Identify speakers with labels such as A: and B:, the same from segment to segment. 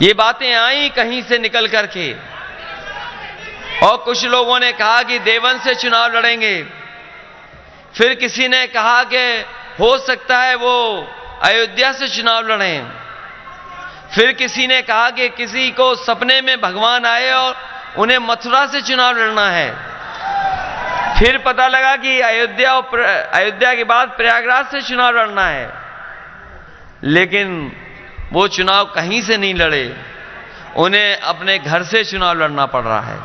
A: ये बातें आई कहीं से निकल करके, और कुछ लोगों ने कहा कि देवन से चुनाव लड़ेंगे, फिर किसी ने कहा कि हो सकता है वो अयोध्या से चुनाव लड़ें, फिर किसी ने कहा कि किसी को सपने में भगवान आए और उन्हें मथुरा से चुनाव लड़ना है, फिर पता लगा कि अयोध्या के बाद प्रयागराज से चुनाव लड़ना है। लेकिन वो चुनाव कहीं से नहीं लड़े, उन्हें अपने घर से चुनाव लड़ना पड़ रहा है।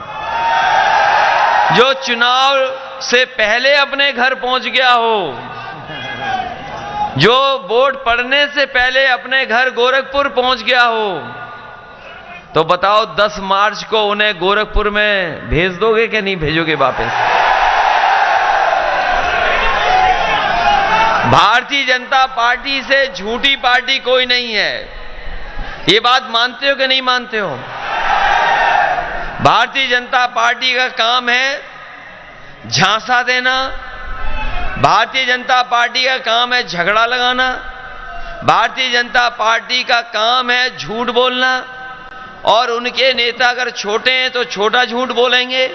A: जो चुनाव से पहले अपने घर पहुंच गया हो, जो वोट पड़ने से पहले अपने घर गोरखपुर पहुंच गया हो, तो बताओ 10 मार्च को उन्हें गोरखपुर में भेज दोगे कि नहीं भेजोगे वापस? भारतीय जनता पार्टी से झूठी पार्टी कोई नहीं है, ये बात मानते हो कि नहीं मानते हो? भारतीय जनता पार्टी का काम है झांसा देना, भारतीय जनता पार्टी का काम है झगड़ा लगाना, भारतीय जनता पार्टी का काम है झूठ बोलना, और उनके नेता अगर छोटे हैं तो छोटा झूठ बोलेंगे,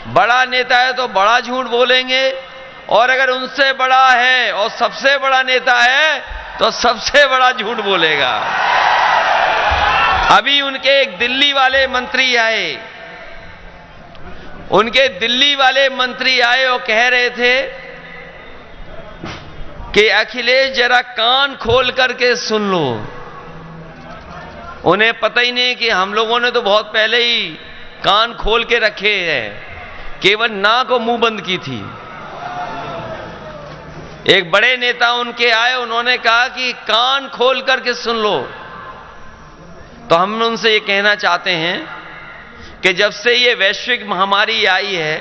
A: बड़ा नेता है तो बड़ा झूठ बोलेंगे, और अगर उनसे बड़ा है और सबसे बड़ा नेता है तो सबसे बड़ा झूठ बोलेगा। अभी उनके एक दिल्ली वाले मंत्री आए, और कह रहे थे कि अखिलेश जरा कान खोल करके सुन लो। उन्हें पता ही नहीं कि हम लोगों ने तो बहुत पहले ही कान खोल के रखे हैं, केवल नाक और मुंह बंद की थी। एक बड़े नेता उनके आए, उन्होंने कहा कि कान खोल करके सुन लो। तो हम उनसे ये कहना चाहते हैं कि जब से ये वैश्विक महामारी आई है,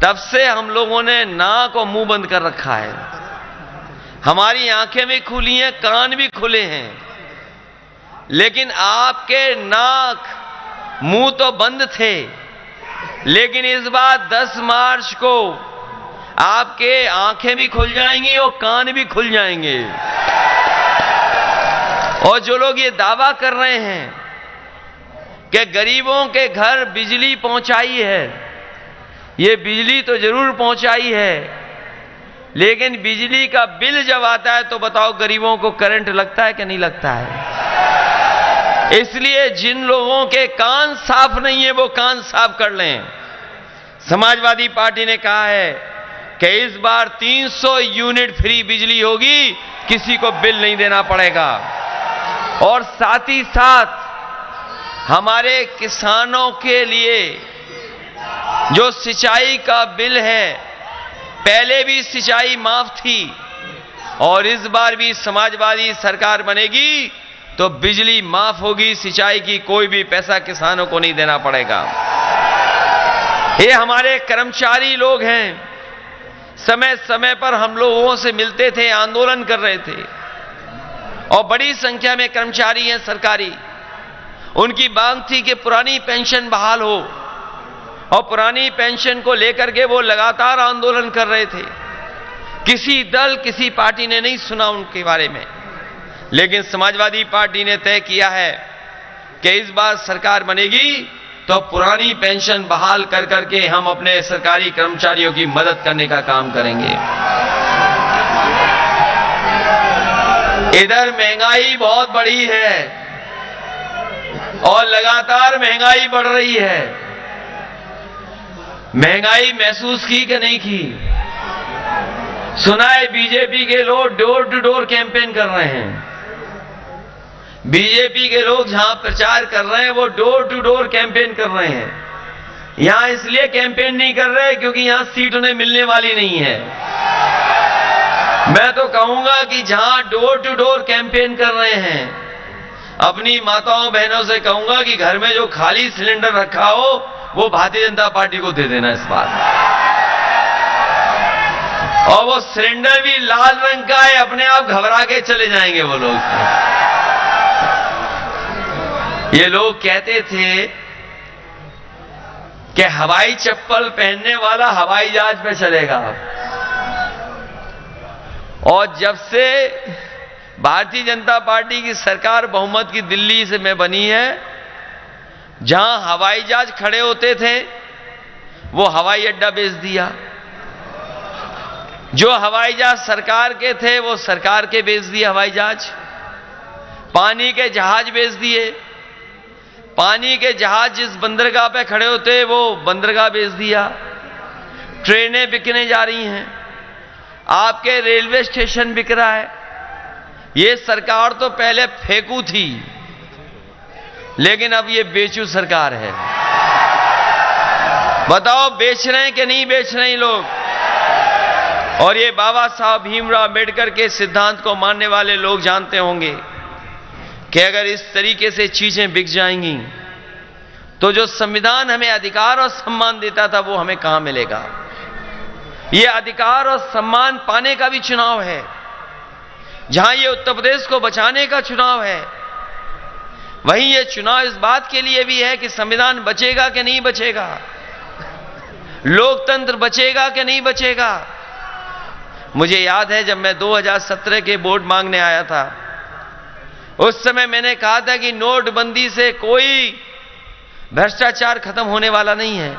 A: तब से हम लोगों ने नाक और मुंह बंद कर रखा है। हमारी आंखें भी खुली हैं, कान भी खुले हैं, लेकिन आपके नाक मुंह तो बंद थे। लेकिन इस बार 10 मार्च को आपके आंखें भी खुल जाएंगी और कान भी खुल जाएंगे। और जो लोग ये दावा कर रहे हैं कि गरीबों के घर बिजली पहुंचाई है, ये बिजली तो जरूर पहुंचाई है, लेकिन बिजली का बिल जब आता है तो बताओ गरीबों को करंट लगता है कि नहीं लगता है? इसलिए जिन लोगों के कान साफ नहीं है वो कान साफ कर लें। समाजवादी पार्टी ने कहा है कि इस बार 300 यूनिट फ्री बिजली होगी, किसी को बिल नहीं देना पड़ेगा। और साथ ही साथ हमारे किसानों के लिए जो सिंचाई का बिल है, पहले भी सिंचाई माफ थी और इस बार भी समाजवादी सरकार बनेगी तो बिजली माफ होगी, सिंचाई की कोई भी पैसा किसानों को नहीं देना पड़ेगा। ये हमारे कर्मचारी लोग हैं, समय समय पर हम लोगों से मिलते थे, आंदोलन कर रहे थे, और बड़ी संख्या में कर्मचारी हैं सरकारी। उनकी मांग थी कि पुरानी पेंशन बहाल हो, और पुरानी पेंशन को लेकर के वो लगातार आंदोलन कर रहे थे। किसी दल, किसी पार्टी ने नहीं सुना उनके बारे में, लेकिन समाजवादी पार्टी ने तय किया है कि इस बार सरकार बनेगी तो पुरानी पेंशन बहाल कर करके हम अपने सरकारी कर्मचारियों की मदद करने का काम करेंगे। इधर महंगाई बहुत बढ़ी है और लगातार महंगाई बढ़ रही है। महंगाई महसूस की कि नहीं की? सुना है बीजेपी के लोग डोर टू डोर कैंपेन कर रहे हैं। बीजेपी के लोग जहां प्रचार कर रहे हैं वो डोर टू डोर कैंपेन कर रहे हैं। यहां इसलिए कैंपेन नहीं कर रहे क्योंकि यहां सीट उन्हें मिलने वाली नहीं है। मैं तो कहूंगा कि जहां डोर टू डोर कैंपेन कर रहे हैं, अपनी माताओं बहनों से कहूंगा कि घर में जो खाली सिलेंडर रखा हो वो भारतीय जनता पार्टी को दे देना इस बार। और वो सिलेंडर भी लाल रंग का है, अपने आप घबरा के चले जाएंगे वो लोग। ये लोग कहते थे कि हवाई चप्पल पहनने वाला हवाई जहाज पे चलेगा, और जब से भारतीय जनता पार्टी की सरकार बहुमत की दिल्ली से में बनी है, जहां हवाई जहाज खड़े होते थे वो हवाई अड्डा बेच दिया, जो हवाई जहाज सरकार के थे वो सरकार के बेच दिए हवाई जहाज, पानी के जहाज बेच दिए, पानी के जहाज जिस बंदरगाह पे खड़े होते वो बंदरगाह बेच दिया, ट्रेनें बिकने जा रही हैं, आपके रेलवे स्टेशन बिक रहा है। ये सरकार तो पहले फेंकू थी, लेकिन अब ये बेचू सरकार है। बताओ बेच रहे हैं कि नहीं बेच रहे हैं लोग? और ये बाबा साहब भीमराव अम्बेडकर के सिद्धांत को मानने वाले लोग जानते होंगे कि अगर इस तरीके से चीजें बिक जाएंगी तो जो संविधान हमें अधिकार और सम्मान देता था वो हमें कहां मिलेगा। ये अधिकार और सम्मान पाने का भी चुनाव है, जहां ये उत्तर प्रदेश को बचाने का चुनाव है, वहीं ये चुनाव इस बात के लिए भी है कि संविधान बचेगा कि नहीं बचेगा, लोकतंत्र बचेगा कि नहीं बचेगा। मुझे याद है जब मैं 2017 के वोट मांगने आया था, उस समय मैंने कहा था कि नोटबंदी से कोई भ्रष्टाचार खत्म होने वाला नहीं है,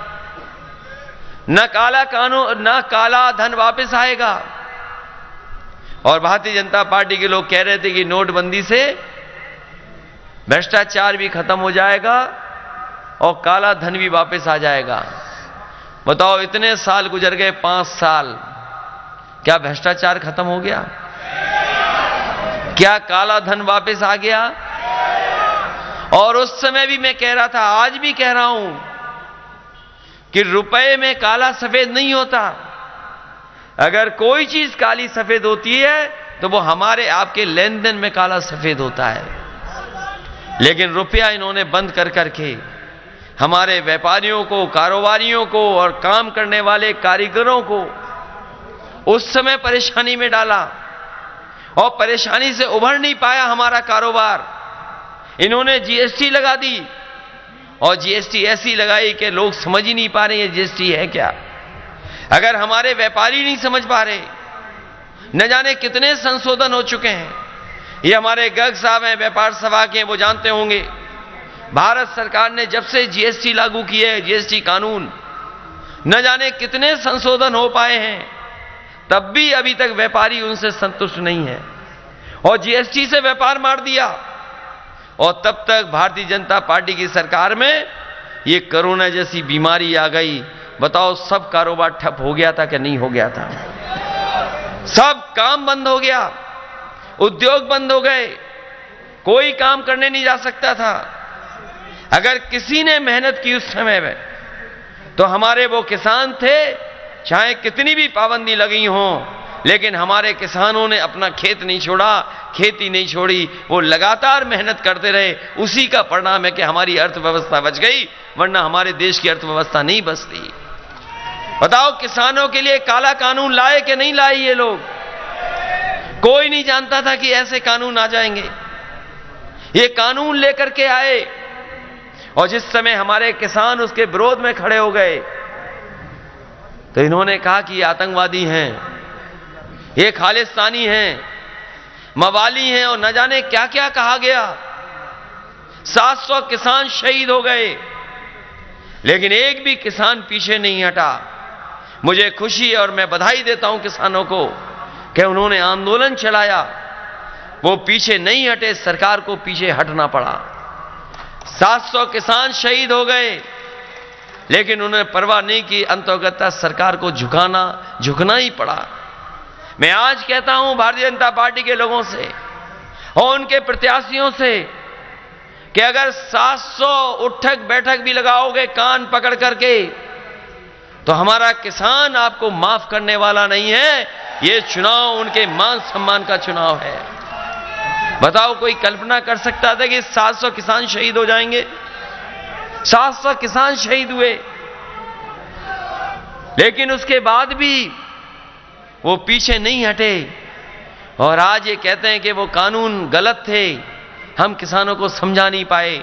A: न काला कानून न काला धन वापस आएगा। और भारतीय जनता पार्टी के लोग कह रहे थे कि नोटबंदी से भ्रष्टाचार भी खत्म हो जाएगा और काला धन भी वापस आ जाएगा। बताओ इतने साल गुजर गए, 5 साल, क्या भ्रष्टाचार खत्म हो गया? क्या काला धन वापस आ गया? और उस समय भी मैं कह रहा था, आज भी कह रहा हूं कि रुपए में काला सफेद नहीं होता। अगर कोई चीज काली सफेद होती है तो वो हमारे आपके लेन देन में काला सफेद होता है। लेकिन रुपया इन्होंने बंद कर करके हमारे व्यापारियों को, कारोबारियों को और काम करने वाले कारीगरों को उस समय परेशानी में डाला और परेशानी से उभर नहीं पाया हमारा कारोबार। इन्होंने जीएसटी लगा दी और जीएसटी ऐसी लगाई कि लोग समझ ही नहीं पा रहे हैं जीएसटी है क्या। अगर हमारे व्यापारी नहीं समझ पा रहे, न जाने कितने संशोधन हो चुके हैं। ये हमारे गर्ग साहब हैं, व्यापार सभा के, वो जानते होंगे भारत सरकार ने जब से जीएसटी लागू किए है, जीएसटी कानून, न जाने कितने संशोधन हो पाए हैं, तब भी अभी तक व्यापारी उनसे संतुष्ट नहीं है और जीएसटी से व्यापार मार दिया। और तब तक भारतीय जनता पार्टी की सरकार में ये कोरोना जैसी बीमारी आ गई। बताओ सब कारोबार ठप हो गया था कि नहीं हो गया था? सब काम बंद हो गया, उद्योग बंद हो गए, कोई काम करने नहीं जा सकता था। अगर किसी ने मेहनत की उस समय में तो हमारे वो किसान थे, चाहे कितनी भी पाबंदी लगी हो, लेकिन हमारे किसानों ने अपना खेत नहीं छोड़ा, खेती नहीं छोड़ी, वो लगातार मेहनत करते रहे। उसी का परिणाम है कि हमारी अर्थव्यवस्था बच गई, वरना हमारे देश की अर्थव्यवस्था नहीं बचती। बताओ किसानों के लिए काला कानून लाए कि नहीं लाए ये लोग? कोई नहीं जानता था कि ऐसे कानून आ जाएंगे। ये कानून लेकर के आए और जिस समय हमारे किसान उसके विरोध में खड़े हो गए तो इन्होंने कहा कि ये आतंकवादी हैं, ये खालिस्तानी हैं, मवाली हैं और न जाने क्या क्या कहा गया। 700 किसान शहीद हो गए, लेकिन एक भी किसान पीछे नहीं हटा। मुझे खुशी है और मैं बधाई देता हूं किसानों को कि उन्होंने आंदोलन चलाया, वो पीछे नहीं हटे, सरकार को पीछे हटना पड़ा। 700 किसान शहीद हो गए, लेकिन उन्होंने परवाह नहीं की, अंतर्गत सरकार को झुकना ही पड़ा। मैं आज कहता हूं भारतीय जनता पार्टी के लोगों से और उनके प्रत्याशियों से कि अगर 700 उठक बैठक भी लगाओगे कान पकड़ करके तो हमारा किसान आपको माफ करने वाला नहीं है। ये चुनाव उनके मान सम्मान का चुनाव है। बताओ कोई कल्पना कर सकता था कि 700 किसान शहीद हो जाएंगे? 700 किसान शहीद हुए, लेकिन उसके बाद भी वो पीछे नहीं हटे और आज ये कहते हैं कि वो कानून गलत थे, हम किसानों को समझा नहीं पाए।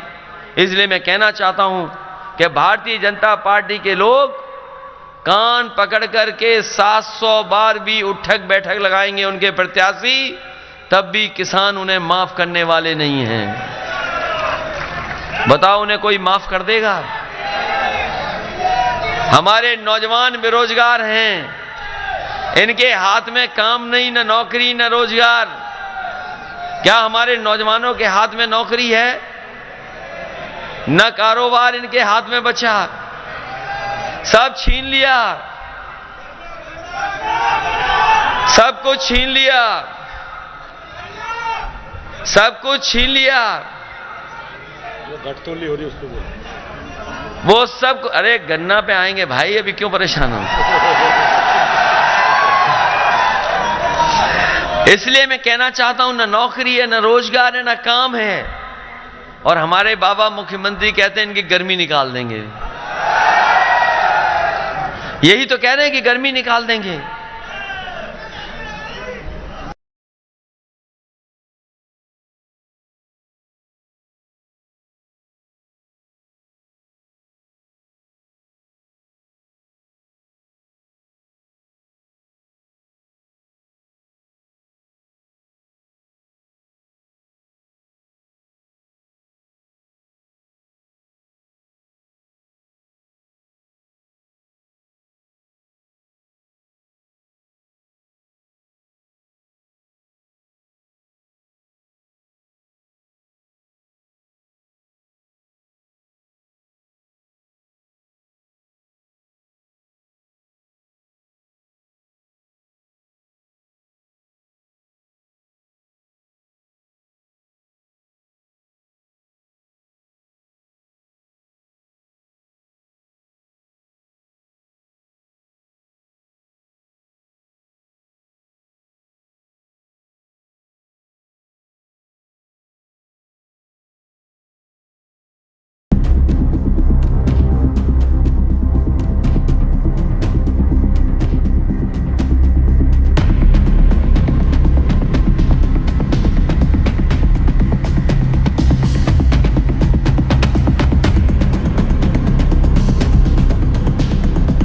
A: इसलिए मैं कहना चाहता हूं कि भारतीय जनता पार्टी के लोग कान पकड़ करके 700 बार भी उठक बैठक लगाएंगे उनके प्रत्याशी, तब भी किसान उन्हें माफ करने वाले नहीं हैं। बताओ उन्हें कोई माफ कर देगा? हमारे नौजवान बेरोजगार हैं, इनके हाथ में काम नहीं, न नौकरी न रोजगार। क्या हमारे नौजवानों के हाथ में नौकरी है? न कारोबार इनके हाथ में बचा, सब छीन लिया, सब कुछ छीन लिया, सब कुछ छीन लिया।
B: घटतोली हो रही उसको
A: वो सब, अरे गन्ना पे आएंगे भाई, अभी क्यों परेशान हो? इसलिए मैं कहना चाहता हूं, न नौकरी है, न रोजगार है, न काम है, और हमारे बाबा मुख्यमंत्री कहते हैं इनकी गर्मी निकाल देंगे। यही तो कह रहे हैं कि गर्मी निकाल देंगे।